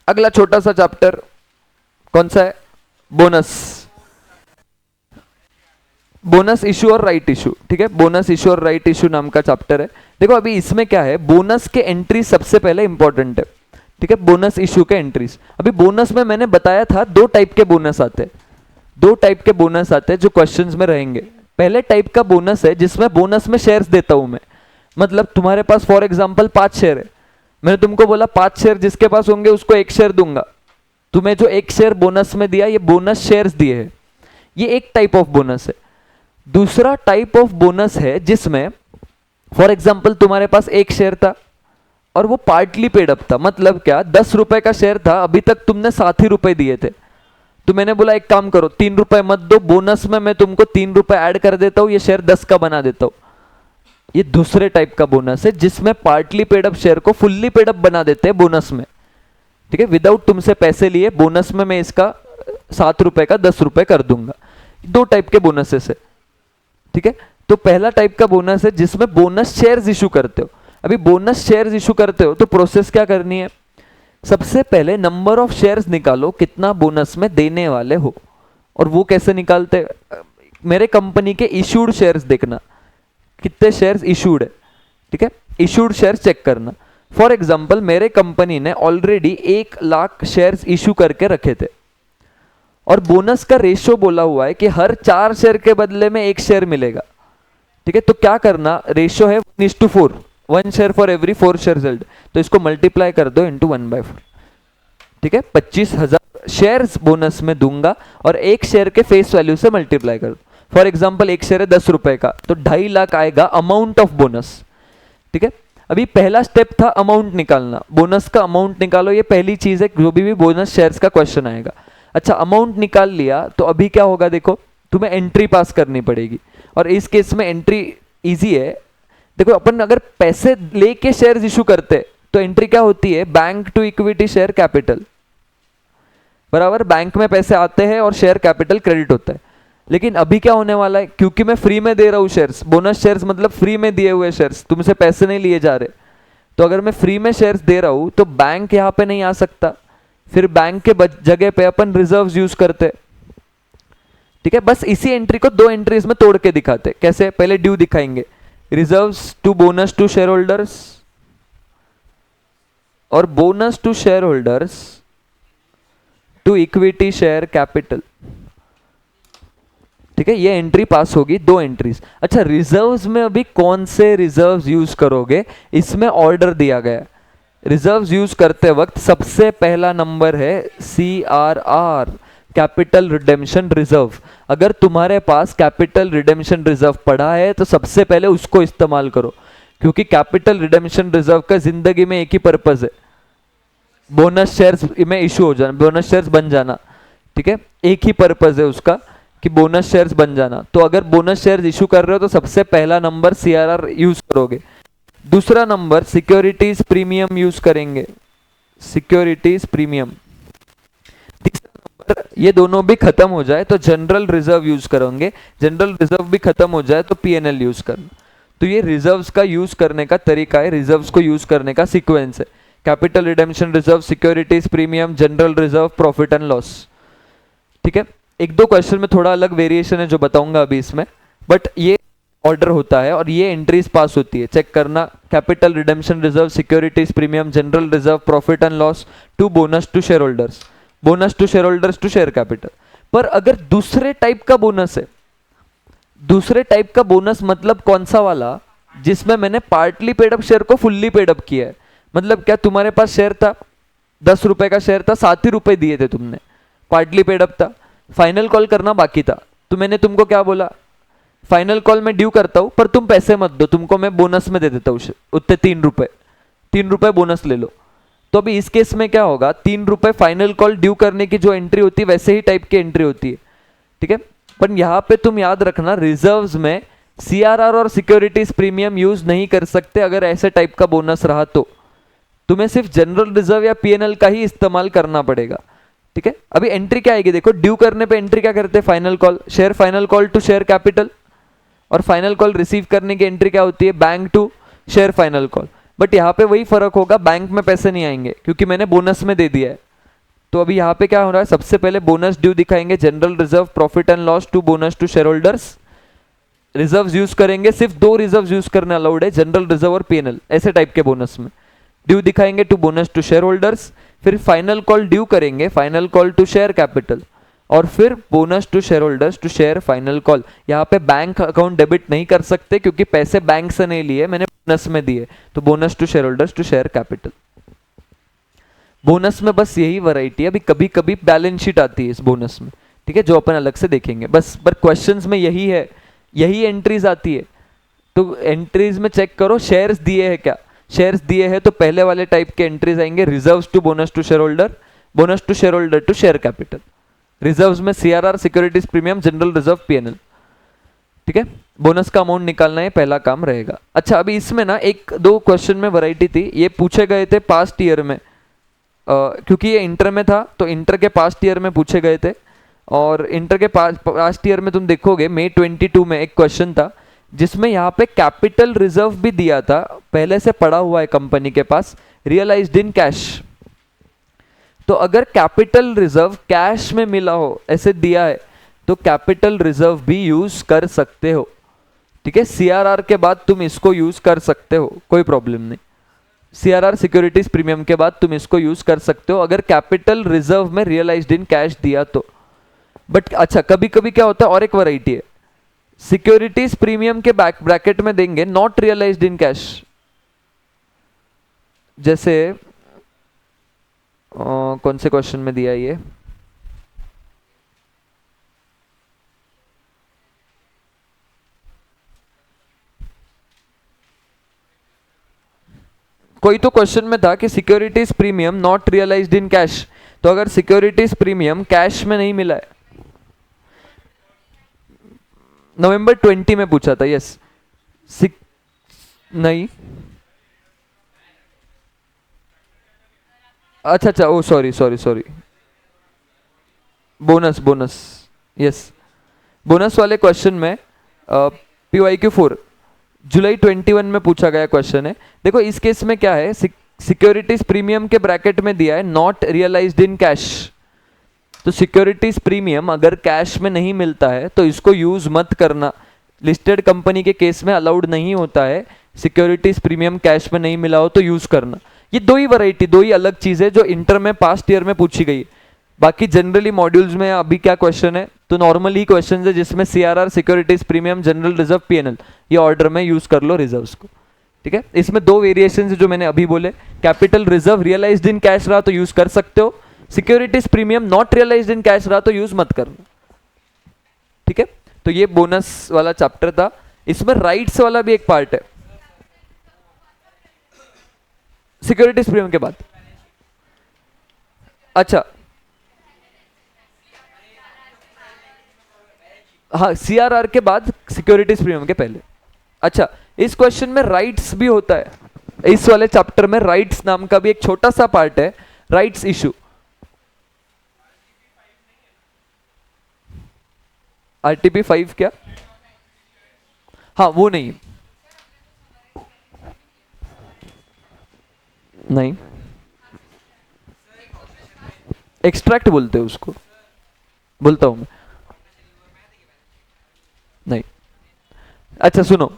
अगला छोटा सा चैप्टर कौन सा है? बोनस। बोनस इशू और राइट इशू, ठीक है, बोनस इशू और राइट इशू नाम का चैप्टर है। देखो अभी इसमें क्या है, बोनस के एंट्री सबसे पहले इंपॉर्टेंट है, ठीक है, बोनस इशू के एंट्रीज। अभी बोनस में मैंने बताया था दो टाइप के बोनस आते हैं, दो टाइप के बोनस आते हैं जो क्वेश्चंस में रहेंगे। पहले टाइप का बोनस है जिसमें बोनस में शेयर्स देता हूं मैं, मतलब तुम्हारे पास फॉर एग्जांपल 5 शेयर है, मैंने तुमको बोला 5 शेयर जिसके पास होंगे उसको 1 शेयर दूंगा, तुम्हें जो 1 शेयर बोनस में दिया ये बोनस शेयर्स दिए हैं, ये एक टाइप ऑफ बोनस है। दूसरा टाइप ऑफ बोनस है जिसमें फॉर एग्जांपल तुम्हारे पास 1 शेयर था और वो पार्टली पेड अप था, मतलब क्या, 10 रुपए का शेयर था, अभी तक तुमने 7 ही रुपए दिए थे, तो मैंने बोला एक काम करो 3 रुपए मत दो, बोनस में मैं तुमको 3 रुपए ऐड कर देता हूं, ये शेयर 10 का बना देता हूं। ये दूसरे टाइप का बोनस है जिसमें पार्टली पेड अप शेयर को फुल्ली पेड अप बना देते हैं बोनस में, ठीक है, विदाउट तुमसे पैसे लिए बोनस में मैं इसका 7 रुपए का 10 रुपए कर दूंगा। दो टाइप के बोनसेस है, ठीक है। तो पहला टाइप का बोनस है जिसमें बोनस शेयर्स इशू करते हो। अभी बोनस शेयर्स इशू करते हो तो प्रोसेस क्या करनी है, सबसे पहले नंबर ऑफ शेयर्स निकालो कितना बोनस में देने वाले हो, और वो कैसे निकालते, मेरे कंपनी के इशूड शेयर्स देखना, कितने शेयर्स इशूड है, ठीक है, इशूड शेयर्स चेक करना। फॉर एग्जांपल मेरे कंपनी ने ऑलरेडी 1 लाख शेयर्स इशू करके रखे थे और बोनस का रेशियो बोला हुआ है कि हर 4 शेयर के बदले में 1 शेयर मिलेगा, ठीक है। तो क्या करना, रेशियो है 1:4, 1 share for every 4 share held, तो इसको मल्टीप्लाई कर दो इंटू 1/4, ठीक है, 25,000 शेयर्स बोनस में दूंगा और 1 शेयर के फेस वैल्यू से मल्टीप्लाई कर दो। फॉर एग्जांपल 1 शेयर है 10 रुपए का, तो 2.5 लाख आएगा अमाउंट ऑफ बोनस, ठीक है। अभी पहला स्टेप था अमाउंट निकालना, बोनस का अमाउंट निकालो, ये पहली चीज है जो भी बोनस शेयर्स का क्वेश्चन आएगा। अच्छा अमाउंट निकाल लिया तो अभी क्या होगा, देखो तुम्हें एंट्री पास करनी पड़ेगी, और इस केस में एंट्री इजी है। देखो अपन अगर पैसे लेके शेयर्स इशू करते तो एंट्री क्या होती है, bank to equity share capital, बराबर, बैंक में पैसे आते हैं और शेयर कैपिटल क्रेडिट होता है। लेकिन अभी क्या होने वाला है, क्योंकि मैं फ्री में दे रहा हूं शेयर्स, बोनस शेयर्स मतलब फ्री में दिए हुए शेयर्स, तुमसे पैसे नहीं लिए जा रहे, तो अगर मैं फ्री में शेयर्स दे रहा हूं तो बैंक यहां पे नहीं आ सकता, फिर बैंक के जगह पे अपन रिजर्व्स यूज करते, ठीक है। बस इसी एंट्री को 2 एंट्रीज में तोड़ के दिखाते, कैसे, पहले ड्यू दिखाएंगे, reserves to bonus to share holders और bonus to share holders to equity share capital, ठीक है, ये एंट्री पास होगी, 2 एंट्रीज। अच्छा रिजर्व्स में अभी कौन से रिजर्व्स यूज करोगे, इसमें ऑर्डर दिया गया है। रिजर्व्स यूज करते वक्त सबसे पहला नंबर है CRR, कैपिटल रिडेम्पशन रिजर्व। अगर तुम्हारे पास कैपिटल रिडेम्पशन रिजर्व पड़ा है तो सबसे पहले उसको इस्तेमाल करो, क्योंकि कैपिटल रिडेम्पशन रिजर्व का जिंदगी में एक ही पर्पज है, बोनस शेयर्स में इशू हो जाना, बोनस शेयर्स बन जाना, ठीक है, एक ही पर्पज है उसका कि बोनस शेयर्स बन जाना। तो अगर बोनस शेयर्स इशू कर रहे हो तो सबसे पहला नंबर CRR यूज करोगे। दूसरा नंबर सिक्योरिटीज प्रीमियम यूज करेंगे, सिक्योरिटीज प्रीमियम। तीसरा नंबर, ये दोनों भी खत्म हो जाए तो जनरल रिजर्व यूज करेंगे, जनरल रिजर्व भी खत्म हो जाए तो PNL यूज करना। तो ये रिजर्व्स का यूज करने का तरीका है, रिजर्व्स को यूज करने का सीक्वेंस है, capital redemption reserve, securities premium, general reserve, profit and loss, ठीक है। 1-2 क्वेश्चन में थोड़ा अलग वेरिएशन है जो बताऊंगा अभी इसमें, बट ये ऑर्डर होता है और ये एंट्रीज पास होती है, चेक करना, capital redemption reserve, securities premium, general reserve, profit and loss to bonus to share holders, bonus to share holders to share capital. पर अगर दूसरे टाइप का बोनस है, दूसरे टाइप का बोनस मतलब कौन सा वाला, जिसमें मैंने पार्टली पेड अप शेयर को फुल्ली पेड अप किया है, मतलब क्या, तुम्हारे पास शेयर था 10 रुपए का शेयर था, 7 ही रुपए दिए थे तुमने, पार्टली पेड अप था, फाइनल कॉल करना बाकी था, तो मैंने तुमको क्या बोला, फाइनल कॉल में ड्यू करता हूं पर तुम पैसे मत दो, तुमको मैं बोनस में दे देता हूं उतने 3 रुपए बोनस ले लो। तो अभी इस केस में क्या होगा, 3 रुपए फाइनल कॉल ड्यू करने की जो एंट्री होती है वैसे ही टाइप की एंट्री होती है, ठीक है। पर यहां पे तुम याद रखना, रिजर्व्स में CRR और सिक्योरिटीज प्रीमियम यूज नहीं कर सकते। अगर ऐसे टाइप का बोनस रहा तो तुम्हें सिर्फ जनरल रिजर्व या PNL का ही इस्तेमाल करना पड़ेगा, ठीक है। अभी एंट्री क्या आएगी, देखो ड्यू करने पे एंट्री क्या करते हैं, final call, share final call to share capital, और फाइनल कॉल रिसीव करने की एंट्री क्या होती है, bank to share final call. But यहाँ पे वही फर्क होगा, बैंक में पैसे नहीं आएंगे क्योंकि मैंने बोनस में दे दिया है, तो अभी यहाँ पे क्या हो रहा है, सबसे पहले बोनस ड्यू दिखाएंगे, general reserve, profit and loss to bonus to share holders. Reserves use करेंगे, सिर्फ दो रिजर्व्स यूज करना अलाउड है, जनरल रिजर्व और पीएनएल, ऐसे टाइप के बोनस में। ड्यू दिखाएंगे to bonus to share holders, फिर फाइनल कॉल ड्यू करेंगे, final call to share capital, और फिर bonus to share holders to share final call. यहाँ पे बैंक अकाउंट डेबिट नहीं कर सकते क्योंकि पैसे बैंक से नहीं लिए, मैंने बोनस में दिए, तो bonus to share holders to share capital. Bonus में बस यही वैरायटी है, अभी कभी कभी बैलेंस शीट आती है इस बोनस में, ठीक है, जो अपन अलग से देखेंगे बस, पर क्वेश्चंस में यही है, यही एंट्रीज आती है। तो एंट्रीज में चेक करो शेयर्स दिए हैं क्या, शेयर्स दिए हैं तो पहले वाले टाइप के एंट्रीज आएंगे, reserves to bonus to shareholder, bonus to shareholder to share capital. Reserves में CRR, securities premium, general reserve, PNL, ठीक है। बोनस का अमाउंट निकालना है, पहला काम रहेगा। अच्छा, अभी इसमें ना एक दो क्वेश्चन में वैरायटी थी, ये पूछे गए थे पास्ट ईयर में, क्योंकि ये इंटर में था तो इंटर के पास्ट ईयर में पूछे गए थे, और इंटर के पास्ट ईयर में तुम देखोगे मई 22 में एक क्वेश्चन था जिसमें यहाँ पे कैपिटल रिजर्व भी दिया था, पहले से पड़ा हुआ है कंपनी के पास, रियलाइज्ड इन कैश। तो अगर कैपिटल रिजर्व कैश में मिला हो ऐसे दिया है तो कैपिटल रिजर्व भी यूज कर सकते हो, ठीक है। सीआरआर के बाद तुम इसको यूज कर सकते हो, कोई प्रॉब्लम नहीं। सीआरआर, सिक्योरिटीज प्रीमियम के बाद तुम इसको यूज कर सकते हो अगर कैपिटल रिजर्व में रियलाइज्ड इन कैश दिया तो। बट अच्छा, कभी कभी क्या होता है, और एक वैरायटी है, सिक्योरिटीज प्रीमियम के ब्रैकेट में देंगे नॉट रियलाइज्ड इन कैश, जैसे कौन से क्वेश्चन में दिया ये, कोई तो क्वेश्चन में था कि securities premium not realised in cash, तो अगर सिक्योरिटीज प्रीमियम कैश में नहीं मिला है, नवंबर 20 में पूछा था, यस। नहीं, अच्छा अच्छा, oh sorry sorry sorry, bonus bonus, yes, bonus वाले क्वेश्चन में PYQ4 जुलाई 21 में पूछा गया क्वेश्चन है। देखो इस केस में क्या है, सिक्योरिटीज प्रीमियम के ब्रैकेट में दिया है नॉट रियलाइज्ड इन कैश, तो सिक्योरिटीज प्रीमियम अगर कैश में नहीं मिलता है तो इसको यूज मत करना, लिस्टेड कंपनी के केस में अलाउड नहीं होता है, सिक्योरिटीज प्रीमियम कैश में नहीं मिला हो तो यूज करना। ये दो ही वैरायटी, दो ही अलग चीजें जो इंटर में पास्ट ईयर में पूछी गई, बाकी जनरली मॉड्यूल्स में अभी क्या क्वेश्चन है, तो नॉर्मली क्वेश्चन है जिसमें CRR, securities premium, general reserve, PNL, ये ऑर्डर में यूज कर लो रिजर्व्स को, ठीक है। इसमें दो वेरिएशन जो मैंने अभी बोले, capital reserve realised in cash रहा तो यूज कर सकते हो, securities premium not realised in cash रहा तो यूज मत करना, ठीक है। तो ये बोनस वाला चैप्टर था। इसमें राइट्स वाला भी एक पार्ट है सिक्योरिटीज प्रीमियम के बाद। अच्छा हाँ, सीआरआर के बाद सिक्योरिटीज प्रीमियम के पहले। अच्छा, इस क्वेश्चन में राइट्स भी होता है, इस वाले चैप्टर में राइट्स नाम का भी एक छोटा सा पार्ट है, राइट्स इशू। आरटीपी 5 क्या, हाँ वो नहीं, नहीं एक्सट्रैक्ट बोलते हैं उसको, बोलता हूं मैं, नहीं। अच्छा सुनो,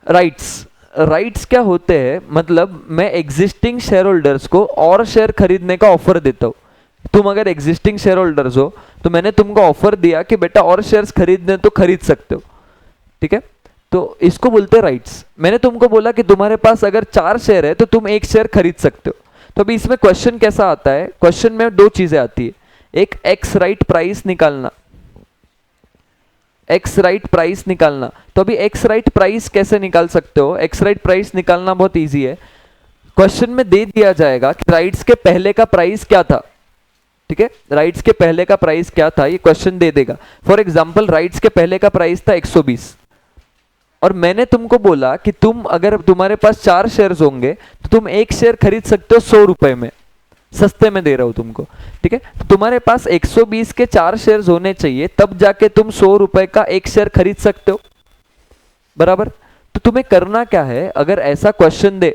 राइट्स, राइट्स क्या होते हैं, मतलब मैं एग्जिस्टिंग शेयर होल्डर्स को और शेयर खरीदने का ऑफर देता हूं। तुम अगर एग्जिस्टिंग शेयर होल्डर्स हो तो मैंने तुमको ऑफर दिया कि बेटा और शेयर्स खरीदने तो खरीद सकते हो, ठीक है, तो इसको बोलते हैं राइट्स। मैंने तुमको बोला कि तुम्हारे पास अगर 4 शेयर है तो तुम 1 शेयर खरीद सकते हो। तो अभी इसमें क्वेश्चन कैसा आता है, क्वेश्चन में 2 चीजें आती है, एक एक्स राइट प्राइस निकालना, एक्स राइट प्राइस निकालना। तो अभी एक्स राइट प्राइस कैसे निकाल सकते हो, एक्स राइट प्राइस निकालना बहुत इजी है, क्वेश्चन में दे दिया जाएगा कि राइट्स के पहले का प्राइस क्या था, ठीक है, राइट्स के पहले का प्राइस क्या था ये क्वेश्चन दे देगा। फॉर एग्जांपल राइट्स के पहले का प्राइस था 120, और मैंने तुमको बोला कि तुम अगर तुम्हारे पास 4 शेयर्स होंगे तो तुम 1 शेयर खरीद सकते हो 100 रुपए में, सस्ते में दे रहा हूं तुमको, ठीक है। तो तुम्हारे पास 120 के 4 शेयर्स होने चाहिए, तब जाके तुम 100 रुपए का 1 शेयर खरीद सकते हो, बराबर। तो तुम्हें करना क्या है, अगर ऐसा क्वेश्चन दे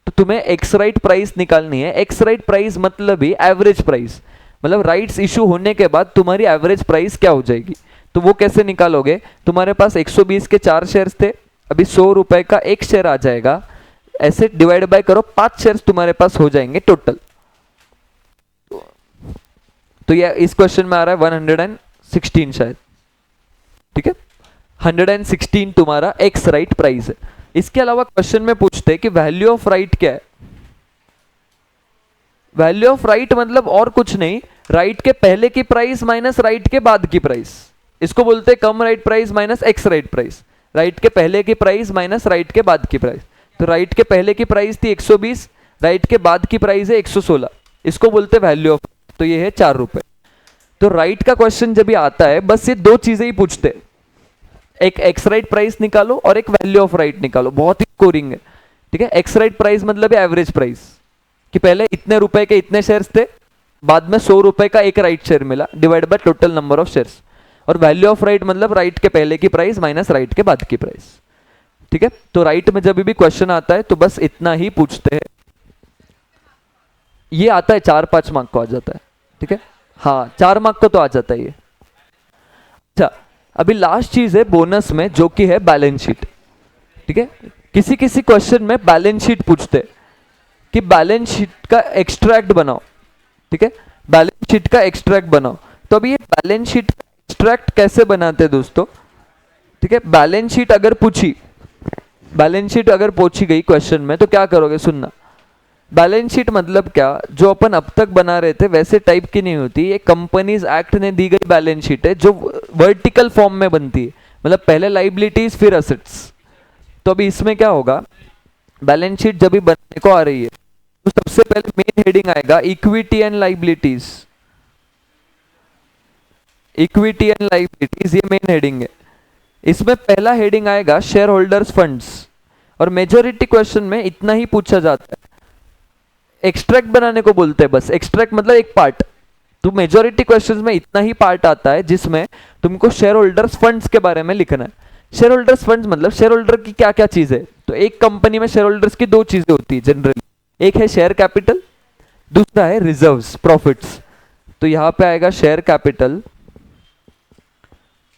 तो तुम्हें एक्स राइट प्राइस निकालनी है। एक्स राइट प्राइस मतलब ही एवरेज प्राइस, मतलब राइट्स इशू होने के बाद तुम्हारी एवरेज प्राइस क्या हो जाएगी। तो वो कैसे निकालोगे, तुम्हारे पास 120 के 4 शेयर्स थे, अभी 100 रुपए का एक शेयर आ जाएगा, ऐसे डिवाइड बाय करो, 5 शेयर्स तुम्हारे पास हो जाएंगे टोटल। तो ये इस क्वेश्चन में आ रहा है 116 शायद, ठीक है, 116 तुम्हारा एक्स राइट प्राइस है। इसके अलावा क्वेश्चन में पूछते हैं कि वैल्यू ऑफ राइट क्या है। वैल्यू ऑफ राइट मतलब और कुछ नहीं, राइट के पहले की प्राइस माइनस राइट के बाद की प्राइस, इसको बोलते हैं cum right price minus ex right price. Right के पहले की प्राइस माइनस राइट के बाद की प्राइस। तो राइट के पहले की प्राइस थी 120, राइट के बाद की प्राइस है 116, इसको बोलते हैं वैल्यू ऑफ। तो ये है 4 रुपए। तो राइट का क्वेश्चन जब भी आता है बस ये दो चीजें ही पूछते हैं, एक एक्स राइट प्राइस निकालो और एक वैल्यू ऑफ राइट निकालो, बहुत ही स्कोरिंग है, ठीक है। एक्स राइट प्राइस मतलब एवरेज प्राइस, कि पहले इतने रुपए के इतने शेयर्स थे, बाद में 100 रुपए का एक राइट शेयर मिला, divide by total number of shares. और वैल्यू ऑफ राइट मतलब राइट के पहले की प्राइस माइनस राइट के बाद की प्राइस, ठीक है। तो राइट में जब भी क्वेश्चन आता है तो बस इतना ही पूछते हैं। ये आता है 4-5 मार्क को आ जाता है, ठीक है, हाँ 4 मार्क को तो आ जाता है ये। अच्छा, अभी लास्ट चीज है बोनस में, जो कि है बैलेंस शीट, ठीक है। किसी किसी क्वेश्चन में बैलेंस शीट पूछते हैं कि बैलेंस शीट का एक्सट्रैक्ट बनाओ, ठीक है, बैलेंस शीट का एक्सट्रैक्ट बनाओ। तो अभी ये बैलेंस शीट का एक्सट्रैक्ट कैसे बनाते हैं दोस्तों, ठीक है। बैलेंस शीट अगर पूछी गई क्वेश्चन में तो क्या करोगे, सुनना। बैलेंस शीट मतलब क्या, जो अपन अब तक बना रहे थे वैसे टाइप की नहीं होती, ये कंपनीज एक्ट ने दी गई बैलेंस शीट है, जो वर्टिकल फॉर्म में बनती है, मतलब पहले लाइबिलिटीज फिर असेट्स। तो अभी इसमें क्या होगा, बैलेंस शीट जब भी बनने को आ रही है तो सबसे पहले मेन हेडिंग आएगा equity and liabilities. Equity and liabilities, ये मेन हेडिंग है। इसमें पहला हेडिंग आएगा शेयर होल्डर्स फंड्स, और मेजोरिटी क्वेश्चन में इतना ही पूछा जाता है। एक्सट्रैक्ट बनाने को बोलते हैं बस, एक्सट्रैक्ट मतलब एक पार्ट। तो मेजोरिटी क्वेश्चंस में इतना ही पार्ट आता है जिसमें तुमको शेयर होल्डर्स फंड्स के बारे में लिखना है। शेयर होल्डर्स फंड्स मतलब शेयर होल्डर की क्या क्या चीज है। तो एक कंपनी में शेयर होल्डर्स की दो चीजें होती है जनरली, एक है शेयर कैपिटल, दूसरा है रिजर्व्स प्रॉफिट्स। तो यहां पे आएगा शेयर कैपिटल,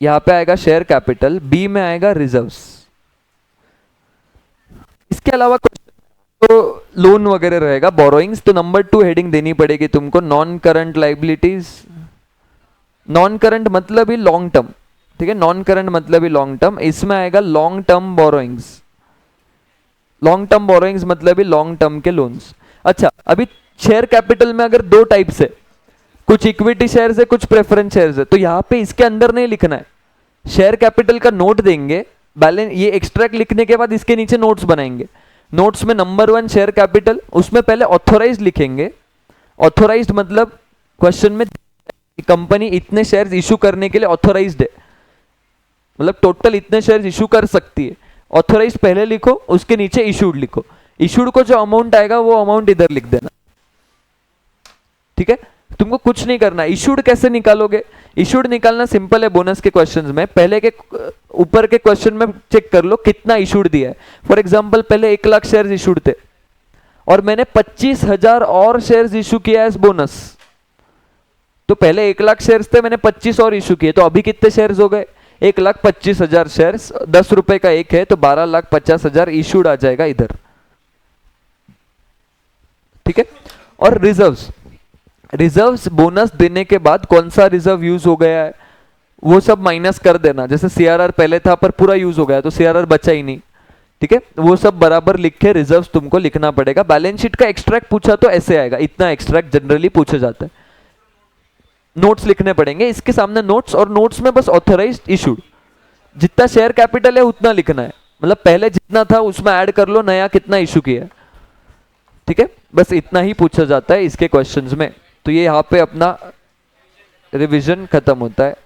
यहां पे आएगा शेयर कैपिटल, बी में आएगा रिजर्व्स। इसके अलावा तो लोन वगैरह रहेगा, बोरोइंग्स। तो नंबर 2 हेडिंग देनी पड़ेगी तुमको, non current liabilities. Non current मतलब ही लॉन्ग टर्म, ठीक है, नॉन करंट मतलब ही लॉन्ग टर्म। इसमें आएगा long term borrowings. Long term borrowings मतलब ही लॉन्ग टर्म के लोन्स। अच्छा, अभी शेयर कैपिटल में अगर दो टाइप्स है, कुछ इक्विटी शेयर्स है, कुछ प्रेफरेंस शेयर्स है, तो यहां पे इसके अंदर नहीं लिखना है। शेयर कैपिटल का नोट देंगे, बैलेंस ये एक्सट्रैक्ट लिखने के बाद इसके नीचे नोट्स बनाएंगे। नोट्स में नंबर 1 शेयर कैपिटल, उसमें पहले ऑथोराइज्ड लिखेंगे। ऑथोराइज्ड मतलब क्वेश्चन में कंपनी इतने शेयर्स इशू करने के लिए ऑथोराइज्ड है, मतलब टोटल इतने शेयर्स इशू कर सकती है। ऑथोराइज्ड पहले लिखो, उसके नीचे इशूड लिखो। इशूड को जो अमाउंट आएगा वो अमाउंट इधर लिख देना, ठीक है। तुमको कुछ नहीं करना। इशूड कैसे निकालोगे, इशूड निकालना सिंपल है बोनस के क्वेश्चंस में। पहले के ऊपर के क्वेश्चन में चेक कर लो कितना इशूड दिया है। फॉर एग्जांपल पहले 1 लाख शेयर्स इशूड थे और मैंने 25,000 और शेयर्स इशू किया एज बोनस। तो पहले 1 लाख शेयर्स थे, मैंने 25 और इशू किए, तो अभी कितने शेयर्स हो गए, 1,25,000 शेयर्स। 10 रुपए का एक है तो 12,50,000 इशूड आ जाएगा इधर, ठीक है। और रिजर्व्स, रिजर्व्स बोनस देने के बाद कौन सा रिजर्व यूज हो गया है वो सब माइनस कर देना। जैसे सीआरआर पहले था पर पूरा यूज हो गया तो सीआरआर बचा ही नहीं, ठीक है, वो सब बराबर लिख के रिजर्व्स तुमको लिखना पड़ेगा। बैलेंस शीट का एक्सट्रैक्ट पूछा तो ऐसे आएगा, इतना एक्सट्रैक्ट जनरली पूछा जाता है। नोट्स लिखने पड़ेंगे, इसके सामने नोट्स, और नोट्स में बस ऑथराइज्ड इशूड, जितना शेयर कैपिटल है उतना लिखना है, मतलब पहले जितना था उसमें ऐड कर लो नया कितना इशू किया है, ठीक है। बस इतना ही पूछा जाता है इसके क्वेश्चंस में। तो ये यहाँ पे अपना रिवीजन खत्म होता है।